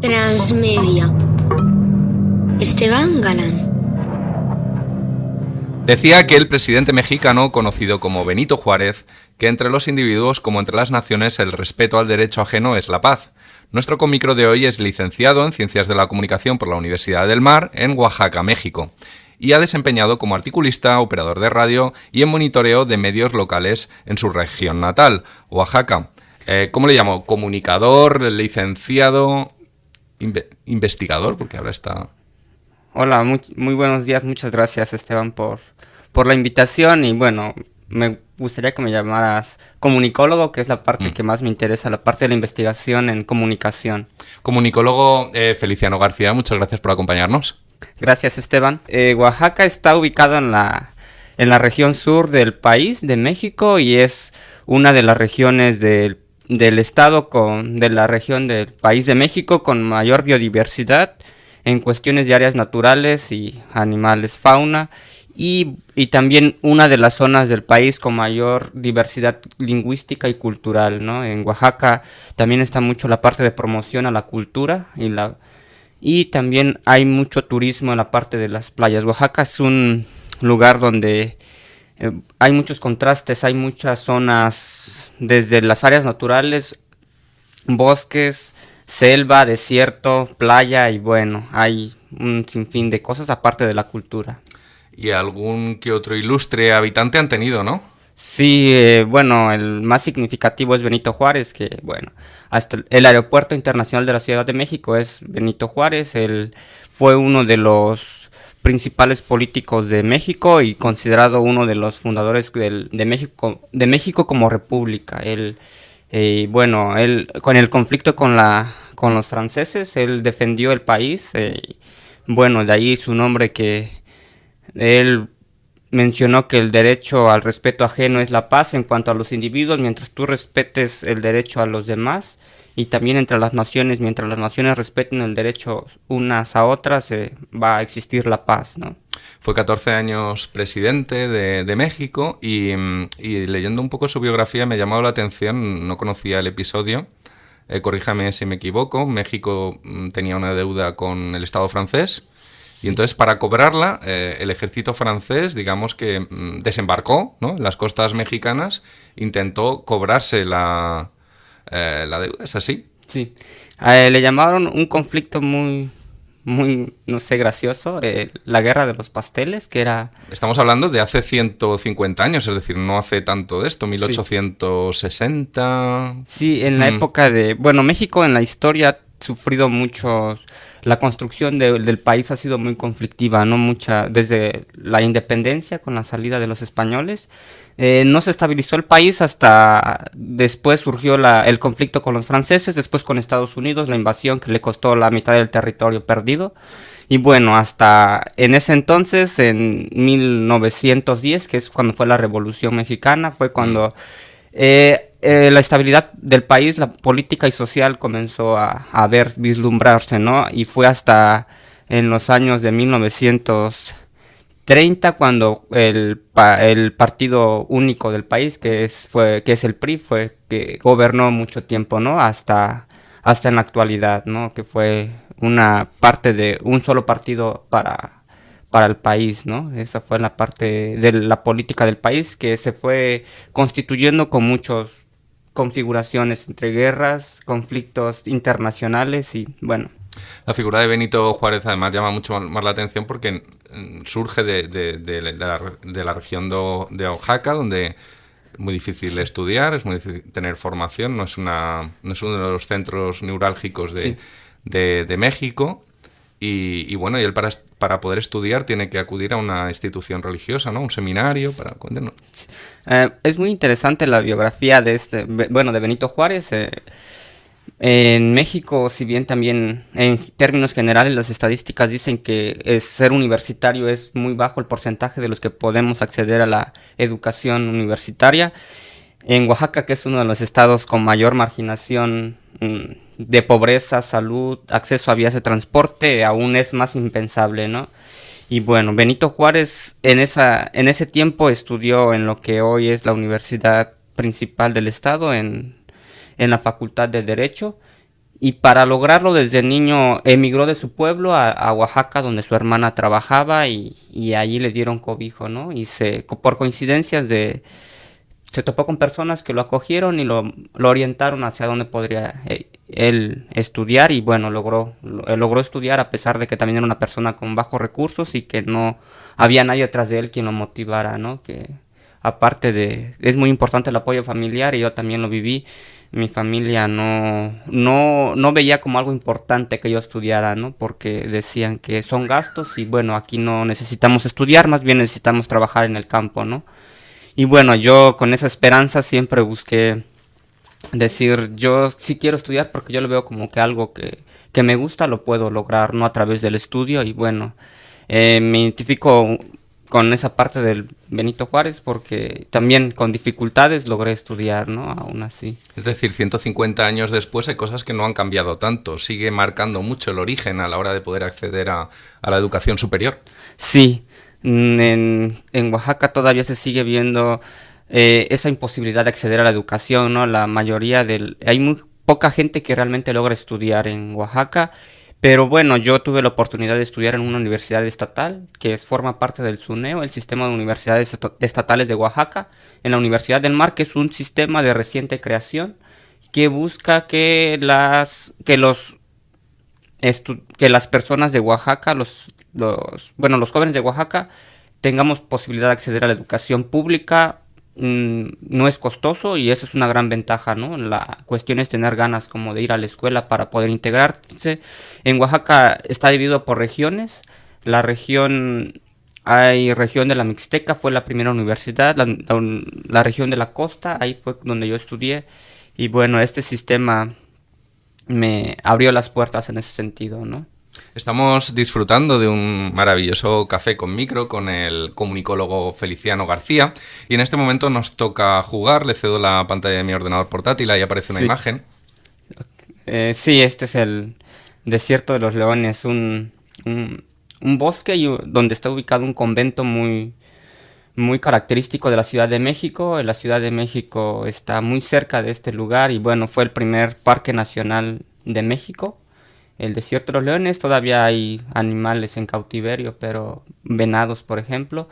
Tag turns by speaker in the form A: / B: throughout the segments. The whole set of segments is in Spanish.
A: Transmedia. Esteban Galán.
B: Decía aquel presidente mexicano conocido como Benito Juárez que entre los individuos como entre las naciones el respeto al derecho ajeno es la paz. Nuestro comicro de hoy es licenciado en Ciencias de la Comunicación por la Universidad del Mar en Oaxaca, México, y ha desempeñado como articulista, operador de radio y en monitoreo de medios locales en su región natal, Oaxaca. ¿Cómo le llamo? ¿Comunicador, licenciado, investigador? Porque ahora está...
C: Hola, muy buenos días, muchas gracias Esteban por la invitación y bueno, me gustaría que me llamaras comunicólogo, que es la parte que más me interesa, la parte de la investigación en comunicación.
B: Comunicólogo Feliciano García, muchas gracias por acompañarnos.
C: Gracias Esteban. Oaxaca está ubicado en la región sur del país, de México, y es una de las regiones del estado de la región del país de México con mayor biodiversidad en cuestiones de áreas naturales y animales, fauna, y también una de las zonas del país con mayor diversidad lingüística y cultural, ¿no? En Oaxaca también está mucho la parte de promoción a la cultura y también hay mucho turismo en la parte de las playas. Oaxaca es un lugar donde hay muchos contrastes, hay muchas zonas, desde las áreas naturales, bosques, selva, desierto, playa y bueno, hay un sinfín de cosas aparte de la cultura.
B: Y algún que otro ilustre habitante han tenido, ¿no?
C: Sí, bueno, el más significativo es Benito Juárez, que bueno, hasta el aeropuerto internacional de la Ciudad de México es Benito Juárez. Él fue uno de los principales políticos de México y considerado uno de los fundadores de México como república. Él con el conflicto con los franceses, él defendió el país, bueno, de ahí su nombre, que él mencionó que el derecho al respeto ajeno es la paz en cuanto a los individuos, mientras tú respetes el derecho a los demás, y también entre las naciones, mientras las naciones respeten el derecho unas a otras, va a existir la paz, ¿no?
B: Fue 14 años presidente de México y leyendo un poco su biografía me ha llamado la atención, no conocía el episodio, corríjame si me equivoco, México tenía una deuda con el Estado francés y entonces para cobrarla el ejército francés, digamos que desembarcó, ¿no?, en las costas mexicanas, intentó cobrarse la deuda, ¿es así?
C: Sí, le llamaron un conflicto muy, no sé, gracioso, la guerra de los pasteles, que era...
B: Estamos hablando de hace 150 años, es decir, no hace tanto de esto, 1860...
C: Sí, en la época de... Bueno, México en la historia ha sufrido mucho... La construcción del país ha sido muy conflictiva, ¿no? Desde la independencia con la salida de los españoles. No se estabilizó el país hasta después surgió el conflicto con los franceses, después con Estados Unidos, la invasión que le costó la mitad del territorio perdido. Y bueno, hasta en ese entonces, en 1910, que es cuando fue la Revolución Mexicana, fue cuando la estabilidad del país, la política y social comenzó a vislumbrarse, ¿no? Y fue hasta en los años de 1930 cuando el partido único del país, que es el PRI, fue que gobernó mucho tiempo, ¿no? Hasta en la actualidad, ¿no? Que fue una parte de un solo partido para el país, ¿no? Esa fue la parte de la política del país que se fue constituyendo con muchas configuraciones entre guerras, conflictos internacionales y bueno.
B: La figura de Benito Juárez además llama mucho más la atención porque surge de la región de Oaxaca, donde es muy difícil estudiar, es muy difícil tener formación, no es uno de los centros neurálgicos de México. Y bueno, y él para poder estudiar tiene que acudir a una institución religiosa, ¿no? Un seminario para...
C: Es muy interesante la biografía de de Benito Juárez. En México, si bien también en términos generales las estadísticas dicen que ser universitario es muy bajo el porcentaje de los que podemos acceder a la educación universitaria. En Oaxaca, que es uno de los estados con mayor marginación de pobreza, salud, acceso a vías de transporte, aún es más impensable, ¿no? Y bueno, Benito Juárez en ese tiempo estudió en lo que hoy es la universidad principal del estado, en la Facultad de Derecho, y para lograrlo desde niño emigró de su pueblo a Oaxaca, donde su hermana trabajaba, y allí le dieron cobijo, ¿no? Y por coincidencias se topó con personas que lo acogieron y lo orientaron hacia dónde podría él estudiar, y bueno, logró estudiar, a pesar de que también era una persona con bajos recursos y que no había nadie detrás de él quien lo motivara, ¿no? Que es muy importante el apoyo familiar, y yo también lo viví. Mi familia no veía como algo importante que yo estudiara, ¿no? Porque decían que son gastos y bueno, aquí no necesitamos estudiar, más bien necesitamos trabajar en el campo, ¿no? Y bueno, yo con esa esperanza siempre busqué decir, yo sí quiero estudiar porque yo lo veo como que algo que me gusta, lo puedo lograr, ¿no? A través del estudio, y bueno, me identifico con esa parte del Benito Juárez porque también con dificultades logré estudiar, ¿no? Aún así.
B: Es decir, 150 años después hay cosas que no han cambiado tanto, sigue marcando mucho el origen a la hora de poder acceder a la educación superior.
C: Sí, en Oaxaca todavía se sigue viendo esa imposibilidad de acceder a la educación, ¿no? Hay muy poca gente que realmente logra estudiar en Oaxaca, pero bueno, yo tuve la oportunidad de estudiar en una universidad estatal que forma parte del SUNEO, el Sistema de Universidades Estatales de Oaxaca, en la Universidad del Mar, que es un sistema de reciente creación que busca que las personas de Oaxaca, los jóvenes de Oaxaca, tengamos posibilidad de acceder a la educación pública. No es costoso y eso es una gran ventaja, ¿no? La cuestión es tener ganas como de ir a la escuela para poder integrarse. En Oaxaca está dividido por regiones. Hay región de la Mixteca, fue la primera universidad. La región de la costa, ahí fue donde yo estudié. Y bueno, este sistema me abrió las puertas en ese sentido, ¿no?
B: Estamos disfrutando de un maravilloso café con micro con el comunicólogo Feliciano García, y en este momento nos toca jugar. Le cedo la pantalla de mi ordenador portátil, ahí aparece una imagen.
C: Sí, este es el Desierto de los Leones, un bosque donde está ubicado un convento muy, muy característico de la Ciudad de México. La Ciudad de México está muy cerca de este lugar y bueno, fue el primer parque nacional de México. El Desierto de los Leones, todavía hay animales en cautiverio, pero venados, por ejemplo.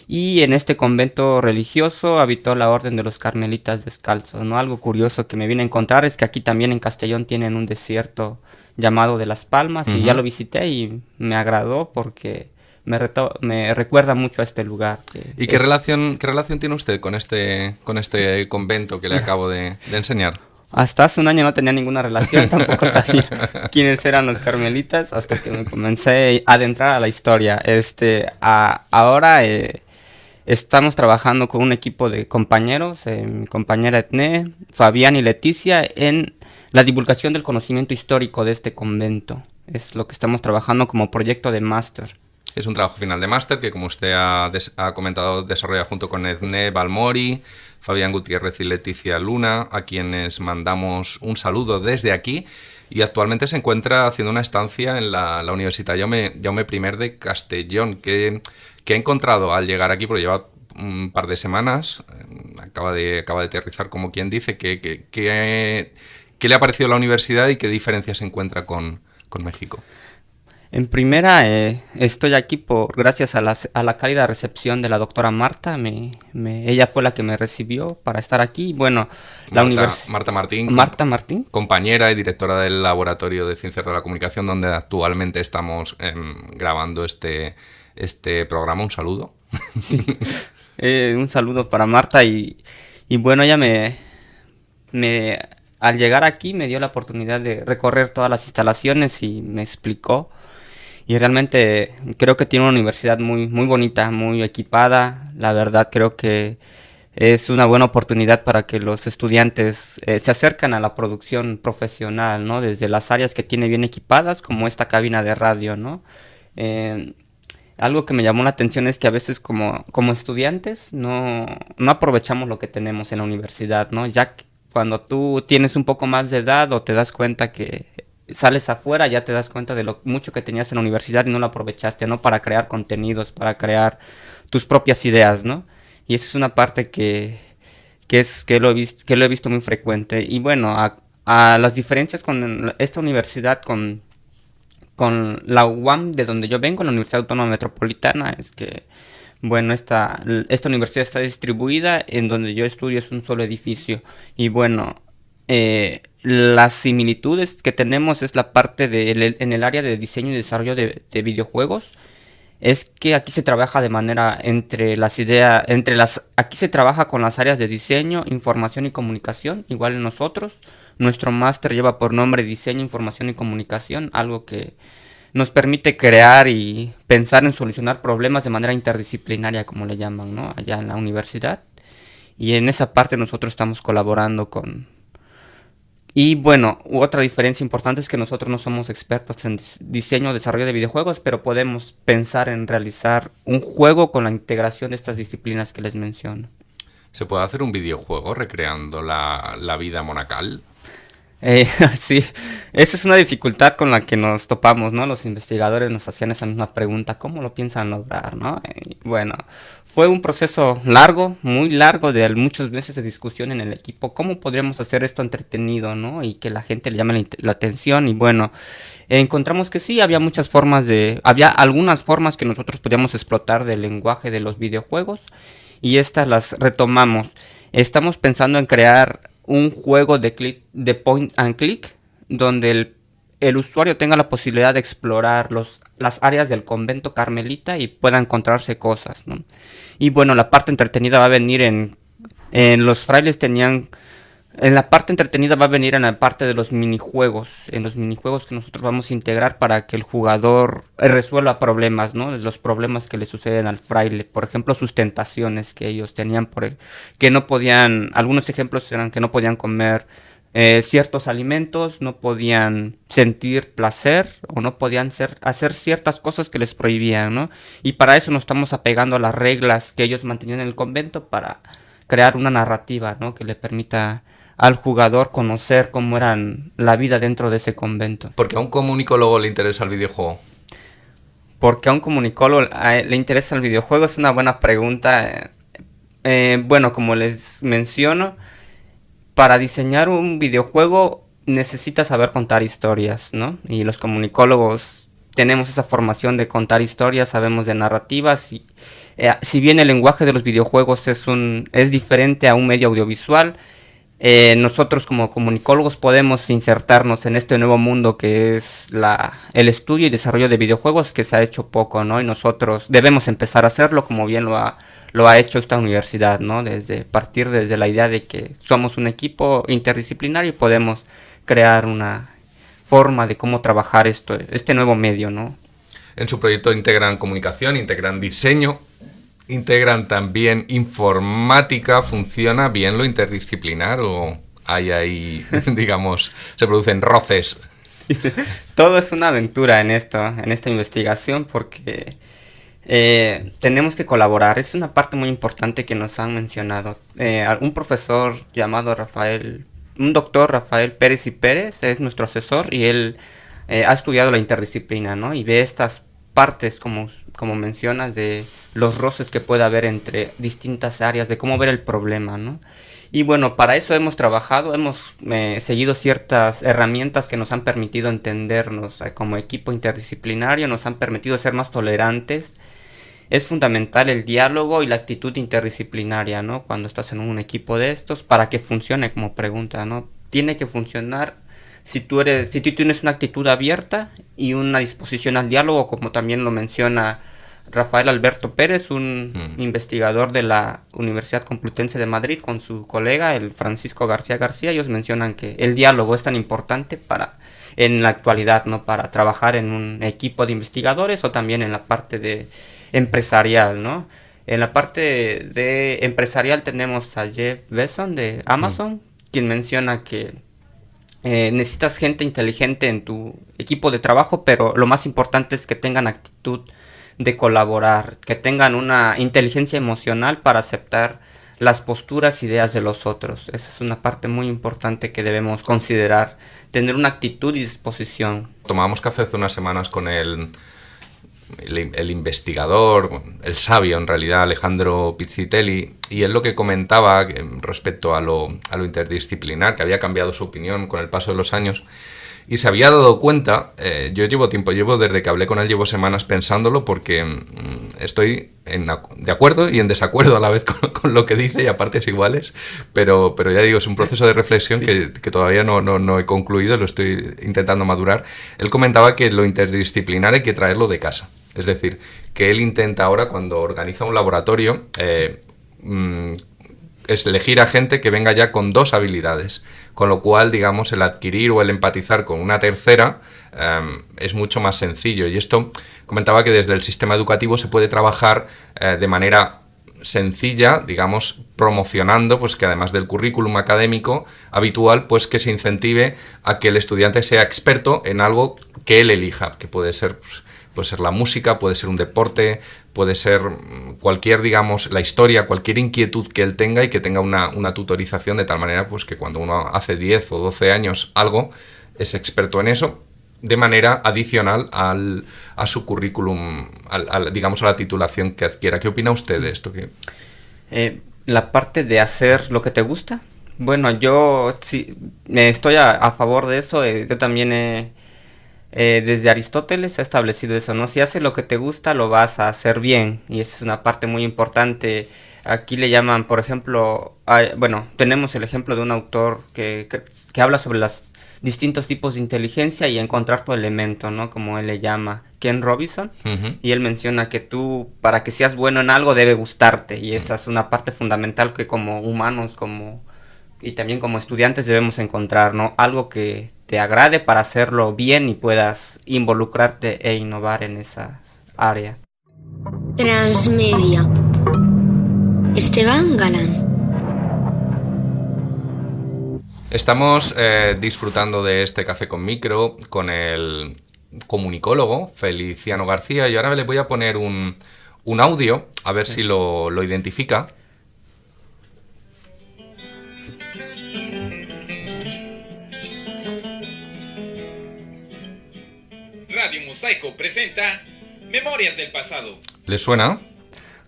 C: Y en este convento religioso habitó la Orden de los Carmelitas Descalzos, ¿no? Algo curioso que me vine a encontrar es que aquí también en Castellón tienen un desierto llamado de Las Palmas, y ya lo visité y me agradó porque me recuerda mucho a este lugar.
B: ¿Y qué relación tiene usted con este convento que le acabo de enseñar?
C: Hasta hace un año no tenía ninguna relación, tampoco sabía quiénes eran los carmelitas hasta que me comencé a adentrar a la historia. Ahora estamos trabajando con un equipo de compañeros, mi compañera Etné, Fabián y Leticia, en la divulgación del conocimiento histórico de este convento. Es lo que estamos trabajando como proyecto de máster.
B: Es un trabajo final de máster que, como usted ha comentado, desarrolla junto con Edné Balmori, Fabián Gutiérrez y Leticia Luna, a quienes mandamos un saludo desde aquí, y actualmente se encuentra haciendo una estancia en la Universitat Jaume I de Castellón. ¿Qué ha encontrado al llegar aquí? Porque lleva un par de semanas, acaba de aterrizar, como quien dice. ¿Qué le ha parecido la universidad y qué diferencias se encuentra con México?
C: En primera, estoy aquí gracias a la cálida recepción de la doctora Marta. Ella fue la que me recibió para estar aquí. Bueno,
B: Marta Martín, compañera y directora del Laboratorio de Ciencias de la Comunicación, donde actualmente estamos grabando este programa. Un saludo.
C: Sí. Un saludo para Marta y bueno, ella al llegar aquí me dio la oportunidad de recorrer todas las instalaciones y me explicó. Y realmente creo que tiene una universidad muy, muy bonita, muy equipada. La verdad creo que es una buena oportunidad para que los estudiantes se acercan a la producción profesional, ¿no? Desde las áreas que tiene bien equipadas, como esta cabina de radio, ¿no? Algo que me llamó la atención es que a veces como estudiantes no aprovechamos lo que tenemos en la universidad, ¿no? Ya que cuando tú tienes un poco más de edad o te das cuenta que sales afuera, ya te das cuenta de lo mucho que tenías en la universidad y no lo aprovechaste, ¿no? Para crear contenidos, para crear tus propias ideas, ¿no? Y esa es una parte que lo he visto muy frecuente. Y bueno, a las diferencias con esta universidad, con la UAM, de donde yo vengo, la Universidad Autónoma Metropolitana, es que, bueno, esta universidad está distribuida, en donde yo estudio es un solo edificio. Y bueno, las similitudes que tenemos es la parte en el área de diseño y desarrollo de videojuegos. Es que aquí se trabaja de manera aquí se trabaja con las áreas de diseño, información y comunicación, igual en nosotros. Nuestro máster lleva por nombre Diseño, Información y Comunicación, algo que nos permite crear y pensar en solucionar problemas de manera interdisciplinaria, como le llaman, ¿no? Allá en la universidad. Y en esa parte nosotros estamos colaborando con... Y bueno, otra diferencia importante es que nosotros no somos expertos en diseño o desarrollo de videojuegos, pero podemos pensar en realizar un juego con la integración de estas disciplinas que les menciono.
B: ¿Se puede hacer un videojuego recreando la vida monacal?
C: Sí, esa es una dificultad con la que nos topamos, ¿no? Los investigadores nos hacían esa misma pregunta, ¿cómo lo piensan lograr, no? Bueno, fue un proceso largo, muy largo, de muchos meses de discusión en el equipo, ¿cómo podríamos hacer esto entretenido, no? Y que la gente le llame la atención, y bueno, encontramos que sí, había algunas formas que nosotros podíamos explotar del lenguaje de los videojuegos, y estas las retomamos. Estamos pensando en crear un juego de point and click, donde el usuario tenga la posibilidad de explorar las áreas del convento carmelita y pueda encontrarse cosas, ¿no? Y bueno, la parte entretenida va a venir en los frailes tenían... En la parte entretenida va a venir en la parte de los minijuegos, en los minijuegos que nosotros vamos a integrar para que el jugador resuelva problemas, ¿no? Los problemas que le suceden al fraile, por ejemplo, sus tentaciones que ellos tenían, que no podían, algunos ejemplos eran que no podían comer ciertos alimentos, no podían sentir placer o no podían hacer ciertas cosas que les prohibían, ¿no? Y para eso nos estamos apegando a las reglas que ellos mantenían en el convento para crear una narrativa, ¿no? Que le permita al jugador conocer cómo era la vida dentro de ese convento.
B: ¿Por qué a un comunicólogo le interesa el videojuego?
C: ¿Por qué a un comunicólogo le interesa el videojuego? Es una buena pregunta. Bueno, como les menciono, para diseñar un videojuego necesitas saber contar historias, ¿no? Y los comunicólogos tenemos esa formación de contar historias, sabemos de narrativas y si bien el lenguaje de los videojuegos es diferente a un medio audiovisual, nosotros como comunicólogos podemos insertarnos en este nuevo mundo que es el estudio y desarrollo de videojuegos, que se ha hecho poco, ¿no? Y nosotros debemos empezar a hacerlo como bien lo ha hecho esta universidad, ¿no? Partir desde la idea de que somos un equipo interdisciplinario y podemos crear una forma de cómo trabajar este nuevo medio, ¿no?
B: En su proyecto integran comunicación, integran diseño, integran también informática. ¿Funciona bien lo interdisciplinar o hay ahí, digamos, se producen roces?
C: Todo es una aventura en esta investigación porque tenemos que colaborar. Es una parte muy importante que nos han mencionado. Un profesor llamado un doctor Rafael Pérez y Pérez es nuestro asesor y él ha estudiado la interdisciplina, ¿no? Y ve estas partes, como mencionas, de los roces que puede haber entre distintas áreas, de cómo ver el problema, ¿no? Y bueno, para eso hemos trabajado, hemos seguido ciertas herramientas que nos han permitido entendernos como equipo interdisciplinario, nos han permitido ser más tolerantes. Es fundamental el diálogo y la actitud interdisciplinaria, ¿no? Cuando estás en un equipo de estos, para que funcione, como pregunta, ¿no? Tiene que funcionar si tú tienes una actitud abierta y una disposición al diálogo, como también lo menciona Rafael Alberto Pérez, un investigador de la Universidad Complutense de Madrid, con su colega, el Francisco García García. Ellos mencionan que el diálogo es tan importante en la actualidad, ¿no? Para trabajar en un equipo de investigadores o también en la parte de empresarial, ¿no? En la parte de empresarial tenemos a Jeff Bezos de Amazon, quien menciona que necesitas gente inteligente en tu equipo de trabajo, pero lo más importante es que tengan actitud de colaborar, que tengan una inteligencia emocional para aceptar las posturas, ideas de los otros. Esa es una parte muy importante que debemos considerar, tener una actitud y disposición.
B: Tomábamos café hace unas semanas con el el investigador, el sabio en realidad, Alejandro Pizzitelli, y él lo que comentaba respecto a lo interdisciplinar, que había cambiado su opinión con el paso de los años, y se había dado cuenta, yo llevo desde que hablé con él, llevo semanas pensándolo, porque estoy de acuerdo y en desacuerdo a la vez con lo que dice, y a partes iguales, pero ya digo, es un proceso de reflexión sí. que todavía no he concluido, lo estoy intentando madurar. Él comentaba que lo interdisciplinar hay que traerlo de casa, es decir, que él intenta ahora, cuando organiza un laboratorio, es elegir a gente que venga ya con 2 habilidades, con lo cual, digamos, el adquirir o el empatizar con una tercera es mucho más sencillo. Y esto comentaba que desde el sistema educativo se puede trabajar de manera sencilla, digamos, promocionando, pues que además del currículum académico habitual, pues que se incentive a que el estudiante sea experto en algo que él elija, que puede ser... Puede ser la música, puede ser un deporte, puede ser cualquier, digamos, la historia, cualquier inquietud que él tenga y que tenga una tutorización de tal manera pues que cuando uno hace 10 o 12 años algo, es experto en eso, de manera adicional a su currículum, digamos, a la titulación que adquiera. ¿Qué opina usted de esto?
C: La parte de hacer lo que te gusta. Bueno, yo sí, estoy a favor de eso. Yo también desde Aristóteles ha establecido eso, ¿no? Si haces lo que te gusta, lo vas a hacer bien, y esa es una parte muy importante. Aquí le llaman, por ejemplo, tenemos el ejemplo de un autor que habla sobre los distintos tipos de inteligencia y encontrar tu elemento, ¿no? Como él le llama, Ken Robinson, y él menciona que tú, para que seas bueno en algo, debe gustarte, y esa es una parte fundamental que como humanos, y también como estudiantes debemos encontrar, ¿no? Algo que te agrade para hacerlo bien y puedas involucrarte e innovar en esa área.
A: Transmedia. Esteban Galán.
B: Estamos disfrutando de este café con micro con el comunicólogo Feliciano García, y ahora le voy a poner un audio, a ver si lo identifica.
D: Radio Mosaico presenta Memorias del Pasado.
B: ¿Le suena?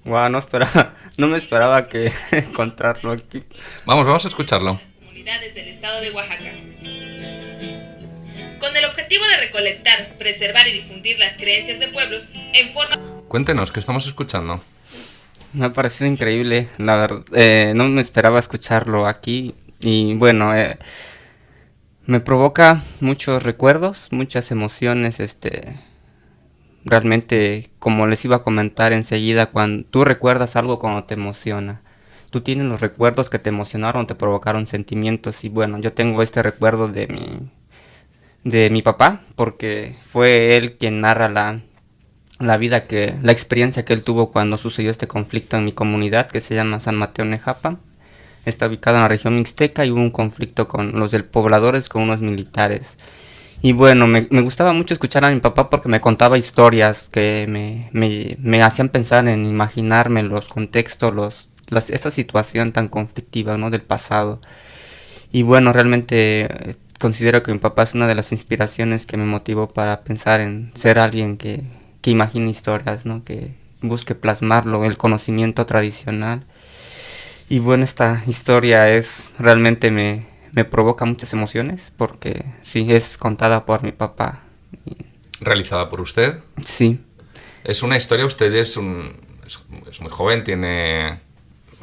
C: Wow, no me esperaba que encontrarlo aquí.
B: Vamos a escucharlo.
E: Comunidades del estado de Oaxaca. Con el objetivo de recolectar, preservar y difundir las creencias de pueblos en forma...
B: Cuéntenos, ¿qué estamos escuchando?
C: Me ha parecido increíble, la verdad. No me esperaba escucharlo aquí. Y bueno, me provoca muchos recuerdos, muchas emociones, realmente, como les iba a comentar enseguida, cuando tú recuerdas algo cuando te emociona. Tú tienes los recuerdos que te emocionaron, te provocaron sentimientos, y bueno, yo tengo este recuerdo de mi papá, porque fue él quien narra la experiencia que él tuvo cuando sucedió este conflicto en mi comunidad, que se llama San Mateo Nejapa. Está ubicado en la región mixteca y hubo un conflicto con los del pobladores, con unos militares. Y bueno, me gustaba mucho escuchar a mi papá porque me contaba historias que me hacían pensar en imaginarme los contextos, esta situación tan conflictiva, ¿no? Del pasado. Y bueno, realmente considero que mi papá es una de las inspiraciones que me motivó para pensar en ser alguien que imagine historias, ¿no? Que busque plasmarlo, el conocimiento tradicional. Y bueno, esta historia realmente me provoca muchas emociones porque sí, es contada por mi papá.
B: ¿Realizada por usted?
C: Sí.
B: Es una historia, usted es muy joven, tiene...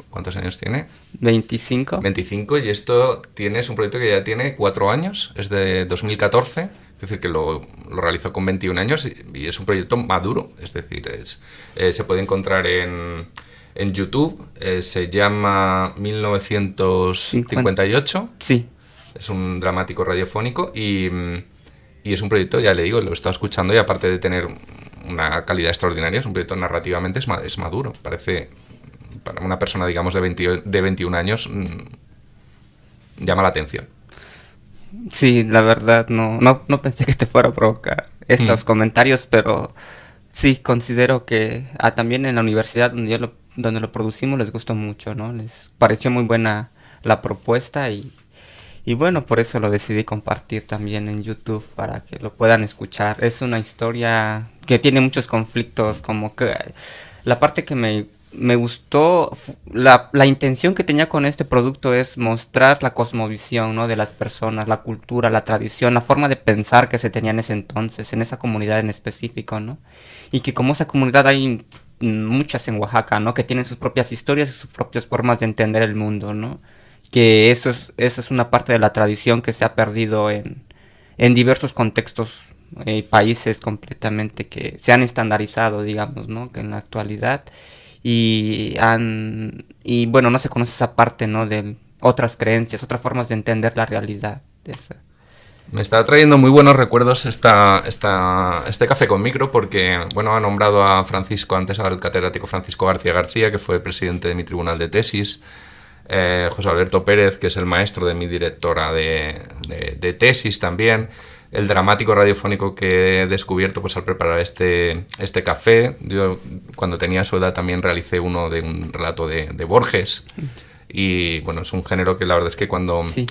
B: ¿Cuántos años tiene?
C: 25.
B: 25, y esto es un proyecto que ya tiene 4 años, es de 2014, es decir, que lo realizó con 21 años y es un proyecto maduro, es decir, se puede encontrar en YouTube, se llama 1958.
C: Sí.
B: Es un dramático radiofónico y es un proyecto, ya le digo, lo he estado escuchando y aparte de tener una calidad extraordinaria, es un proyecto narrativamente es maduro. Parece, para una persona, digamos, de 21 años, llama la atención.
C: Sí, la verdad, no pensé que te fuera a provocar estos comentarios, pero sí, considero que también en la universidad donde lo producimos les gustó mucho, ¿no? Les pareció muy buena la propuesta y bueno, por eso lo decidí compartir también en YouTube para que lo puedan escuchar. Es una historia que tiene muchos conflictos, como que la parte que me gustó, la intención que tenía con este producto es mostrar la cosmovisión, ¿no? De las personas, la cultura, la tradición, la forma de pensar que se tenía en ese entonces, en esa comunidad en específico, ¿no? Y que como esa comunidad hay muchas en Oaxaca, ¿no? Que tienen sus propias historias y sus propias formas de entender el mundo, ¿no? Que eso es una parte de la tradición que se ha perdido en diversos contextos, países completamente que se han estandarizado, digamos, ¿no? Que en la actualidad y bueno, no se conoce esa parte, ¿no? De otras creencias, otras formas de entender la realidad.
B: Me está trayendo muy buenos recuerdos este café con micro porque, bueno, ha nombrado a Francisco, antes al catedrático Francisco García García, que fue presidente de mi tribunal de tesis, José Alberto Pérez, que es el maestro de mi directora de tesis también, el dramático radiofónico que he descubierto pues al preparar este café. Yo, cuando tenía su edad, también realicé uno de un relato de Borges, y bueno, es un género que la verdad es que cuando... Sí.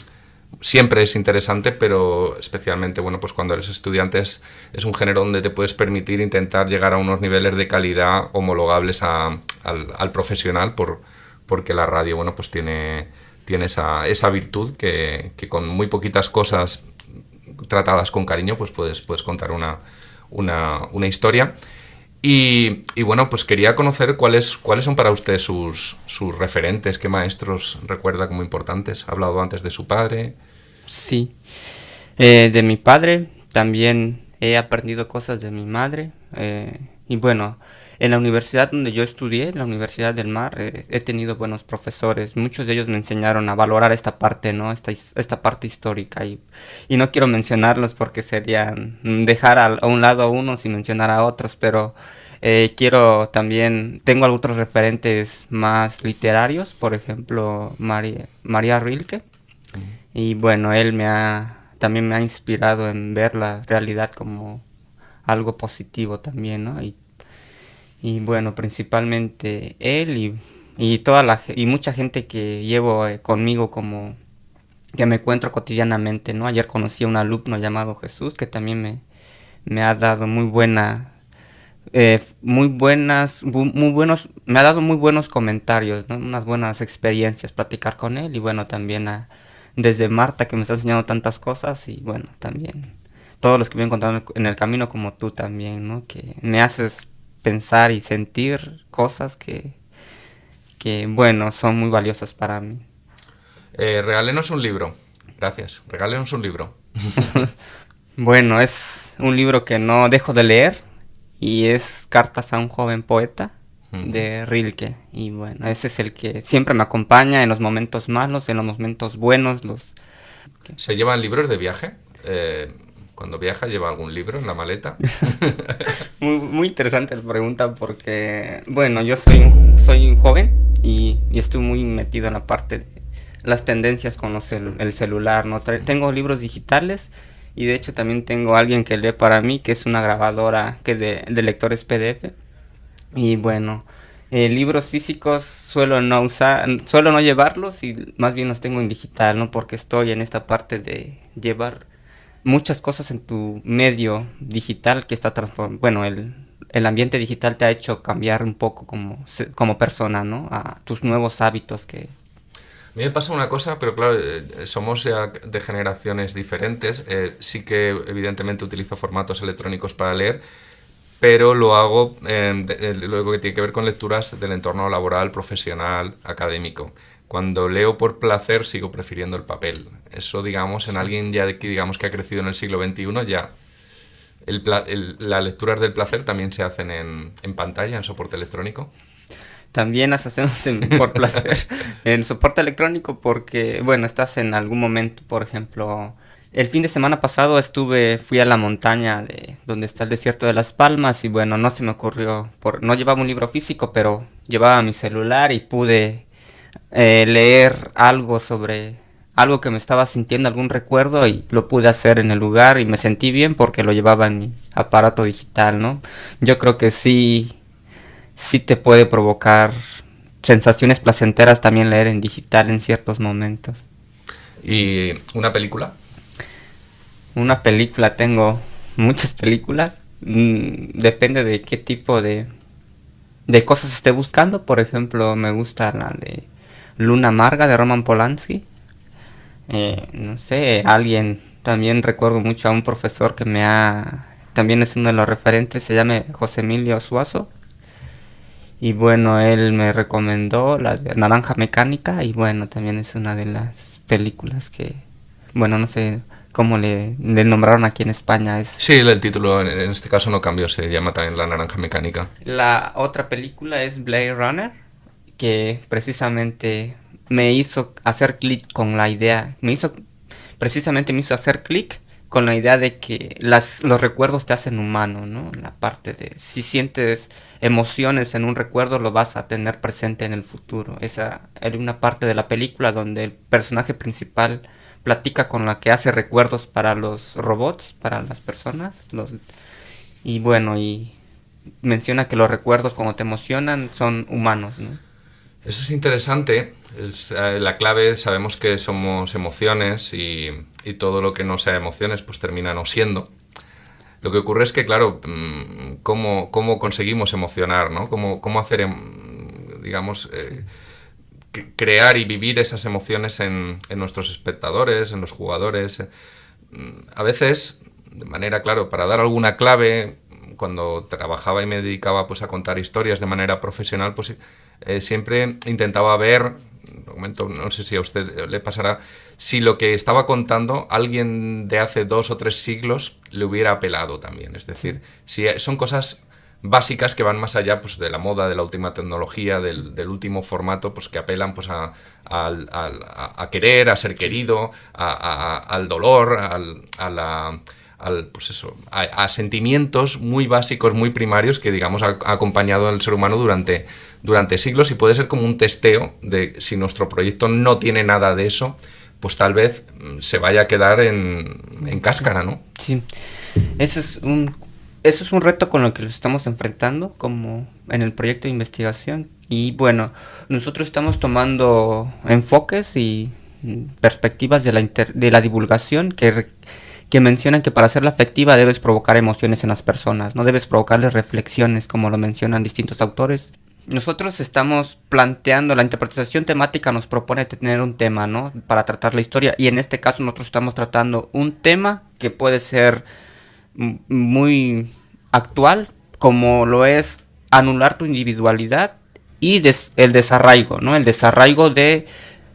B: Siempre es interesante, pero especialmente, bueno, pues cuando eres estudiante es un género donde te puedes permitir intentar llegar a unos niveles de calidad homologables al profesional, porque la radio, bueno, pues tiene esa virtud que con muy poquitas cosas tratadas con cariño, pues puedes contar una historia. Y bueno, pues quería conocer cuáles son para usted sus referentes, qué maestros recuerda como importantes. Ha hablado antes de su padre.
C: Sí, de mi padre también he aprendido cosas de mi madre. Y bueno, en la universidad donde yo estudié, la Universidad del Mar, he tenido buenos profesores. Muchos de ellos me enseñaron a valorar esta parte, ¿no? Esta parte histórica. Y no quiero mencionarlos porque sería dejar a un lado a unos y mencionar a otros, pero quiero también... Tengo otros referentes más literarios, por ejemplo, María Rilke. Y bueno, él también me ha inspirado en ver la realidad como algo positivo también, ¿no? Y bueno, principalmente él y mucha gente que llevo conmigo, como que me encuentro cotidianamente, ¿no? Ayer conocí a un alumno llamado Jesús que también me ha dado me ha dado muy buenos comentarios, ¿no? Unas buenas experiencias platicar con él. Y bueno, también desde Marta, que me está enseñando tantas cosas, y bueno, también todos los que me he encontrado en el camino, como tú también, ¿no? Que me haces pensar y sentir cosas que bueno, son muy valiosas para mí.
B: Regálenos un libro. Gracias. Regálenos un libro.
C: Bueno, es un libro que no dejo de leer y es Cartas a un joven poeta de Rilke. Y bueno, ese es el que siempre me acompaña en los momentos malos, en los momentos buenos.
B: ¿Se llevan libros de viaje? Cuando viaja, ¿lleva algún libro en la maleta?
C: Muy interesante la pregunta porque, bueno, yo soy un joven y estoy muy metido en la parte de las tendencias con el celular, ¿no? Tengo libros digitales y de hecho también tengo alguien que lee para mí, que es una grabadora que de lectores PDF. Y bueno, libros físicos suelo no llevarlos y más bien los tengo en digital, ¿no? Porque estoy en esta parte de llevar muchas cosas en tu medio digital que está transformando. Bueno, el ambiente digital te ha hecho cambiar un poco como persona, ¿no? A tus nuevos hábitos que...
B: A mí me pasa una cosa, pero claro, somos ya de generaciones diferentes. Sí que evidentemente utilizo formatos electrónicos para leer, pero lo hago luego que tiene que ver con lecturas del entorno laboral, profesional, académico. Cuando leo por placer sigo prefiriendo el papel. Eso, digamos, en alguien ya que digamos que ha crecido en el siglo XXI, ya las lecturas del placer también se hacen en pantalla, en soporte electrónico.
C: También las hacemos por placer en soporte electrónico porque, bueno, estás en algún momento, por ejemplo, el fin de semana pasado fui a la montaña donde está el desierto de Las Palmas y bueno, no se me ocurrió, no llevaba un libro físico, pero llevaba mi celular y pude leer algo sobre algo que me estaba sintiendo, algún recuerdo, y lo pude hacer en el lugar y me sentí bien porque lo llevaba en mi aparato digital, ¿no? Yo creo que sí te puede provocar sensaciones placenteras también leer en digital en ciertos momentos.
B: ¿Y una película?
C: Una película, tengo muchas películas, Depende de qué tipo de cosas esté buscando. Por ejemplo, me gusta la de Luna Amarga de Roman Polanski. No sé, alguien, también recuerdo mucho a un profesor que también es uno de los referentes, se llama José Emilio Suazo. Y bueno, él me recomendó la de Naranja Mecánica, y bueno, también es una de las películas que, bueno, no sé cómo le nombraron aquí en España.
B: Sí, el título en este caso no cambió, se llama también La Naranja Mecánica.
C: La otra película es Blade Runner, que precisamente me hizo hacer clic con la idea, me hizo hacer clic con la idea de que los recuerdos te hacen humano, ¿no? La parte de si sientes emociones en un recuerdo, lo vas a tener presente en el futuro. Esa era una parte de la película donde el personaje principal platica con la que hace recuerdos para los robots, para las personas, y bueno, y menciona que los recuerdos cuando te emocionan son humanos, ¿no?
B: Eso es interesante. La clave, sabemos que somos emociones y todo lo que no sea emociones pues termina no siendo. Lo que ocurre es que, claro, ¿cómo conseguimos emocionar, ¿no? ¿Cómo hacer, digamos, crear y vivir esas emociones en nuestros espectadores, en los jugadores? A veces, de manera, claro, para dar alguna clave, cuando trabajaba y me dedicaba pues a contar historias de manera profesional, pues siempre intentaba ver, no sé si a usted le pasará, si lo que estaba contando alguien de hace 2 o 3 siglos le hubiera apelado también. Es decir, si son cosas básicas que van más allá pues de la moda, de la última tecnología, del último formato, pues que apelan pues a querer, a ser querido, al dolor, a sentimientos muy básicos, muy primarios que, digamos, ha acompañado al ser humano durante siglos, y puede ser como un testeo de si nuestro proyecto no tiene nada de eso, pues tal vez se vaya a quedar en cáscara, ¿no?
C: Sí, eso es un reto con el que nos estamos enfrentando como en el proyecto de investigación. Y bueno, nosotros estamos tomando enfoques y perspectivas de la divulgación que mencionan que para hacerla efectiva debes provocar emociones en las personas, no debes provocarles reflexiones, como lo mencionan distintos autores. Nosotros estamos planteando, la interpretación temática nos propone tener un tema, ¿no?, para tratar la historia, y en este caso nosotros estamos tratando un tema que puede ser muy actual, como lo es anular tu individualidad y el desarraigo, ¿no?, el desarraigo de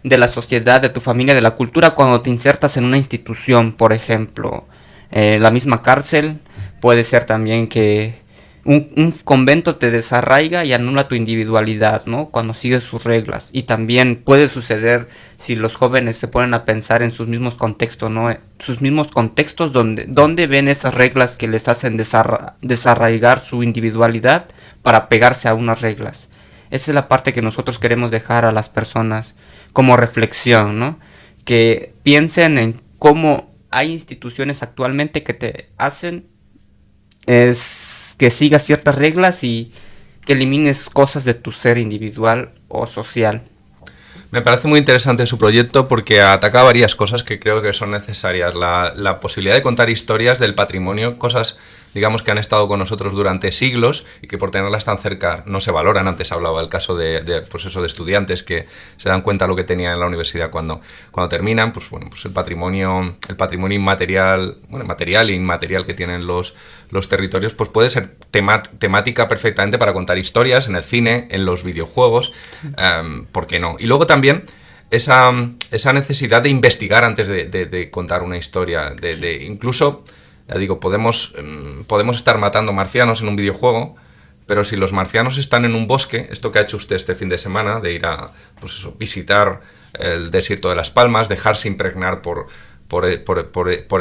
C: la sociedad, de tu familia, de la cultura, cuando te insertas en una institución, por ejemplo, la misma cárcel. Puede ser también que un convento te desarraiga y anula tu individualidad, ¿no?, cuando sigues sus reglas. Y también puede suceder si los jóvenes se ponen a pensar en sus mismos contextos, ¿no?, sus mismos contextos donde ven esas reglas que les hacen desarraigar su individualidad para pegarse a unas reglas. Esa es la parte que nosotros queremos dejar a las personas como reflexión, ¿no?, que piensen en cómo hay instituciones actualmente que te hacen que sigas ciertas reglas y que elimines cosas de tu ser individual o social.
B: Me parece muy interesante su proyecto porque ataca varias cosas que creo que son necesarias. La posibilidad de contar historias del patrimonio, cosas, digamos, que han estado con nosotros durante siglos y que por tenerlas tan cerca no se valoran. Antes hablaba el caso de estudiantes que se dan cuenta de lo que tenían en la universidad cuando terminan. Pues bueno, pues el patrimonio inmaterial, material e inmaterial que tienen los territorios, pues puede ser temática perfectamente para contar historias en el cine, en los videojuegos, sí. ¿Por qué no? Y luego también esa necesidad de investigar antes de contar una historia, incluso, ya digo, podemos estar matando marcianos en un videojuego, pero si los marcianos están en un bosque, esto que ha hecho usted este fin de semana, de ir a visitar el desierto de Las Palmas, dejarse impregnar por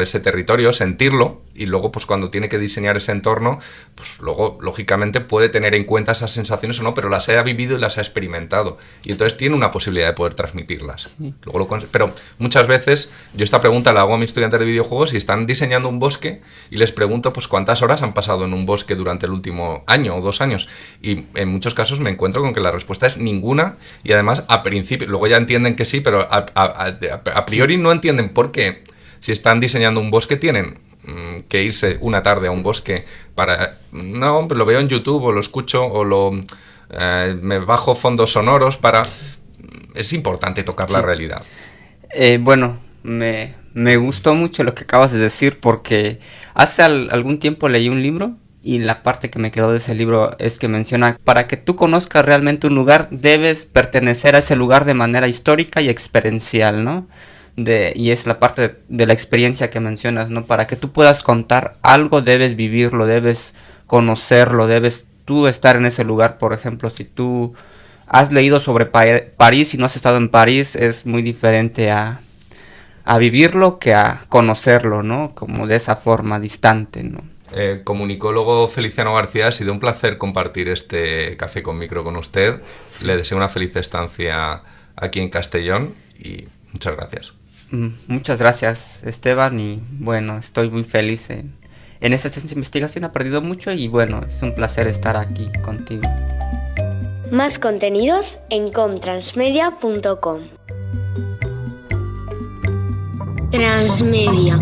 B: ese territorio, sentirlo, y luego pues cuando tiene que diseñar ese entorno, pues luego lógicamente puede tener en cuenta esas sensaciones o no, pero las haya vivido y las ha experimentado, y entonces tiene una posibilidad de poder transmitirlas. Sí. Pero muchas veces yo esta pregunta la hago a mis estudiantes de videojuegos y están diseñando un bosque y les pregunto pues cuántas horas han pasado en un bosque durante el último año o 2 años, y en muchos casos me encuentro con que la respuesta es ninguna, y además a principio, luego ya entienden que sí, pero a priori no entienden por qué. Si están diseñando un bosque tienen que irse una tarde a un bosque para... No, lo veo en YouTube o lo escucho o me bajo fondos sonoros para... Es importante tocar la realidad.
C: Bueno, me gustó mucho lo que acabas de decir porque hace algún tiempo leí un libro y la parte que me quedó de ese libro es que menciona, para que tú conozcas realmente un lugar, debes pertenecer a ese lugar de manera histórica y experiencial, ¿no? Y es la parte de la experiencia que mencionas, ¿no? Para que tú puedas contar algo, debes vivirlo, debes conocerlo, debes tú estar en ese lugar. Por ejemplo, si tú has leído sobre París y no has estado en París, es muy diferente a vivirlo que a conocerlo, ¿no? Como de esa forma distante, ¿no?
B: Comunicólogo Feliciano García, ha sido un placer compartir este Café con Micro con usted. Sí. Le deseo una feliz estancia aquí en Castellón y muchas gracias.
C: Muchas gracias, Esteban, y bueno, estoy muy feliz en esta investigación. He aprendido mucho y bueno, es un placer estar aquí contigo.
A: Más contenidos en comtransmedia.com. Transmedia.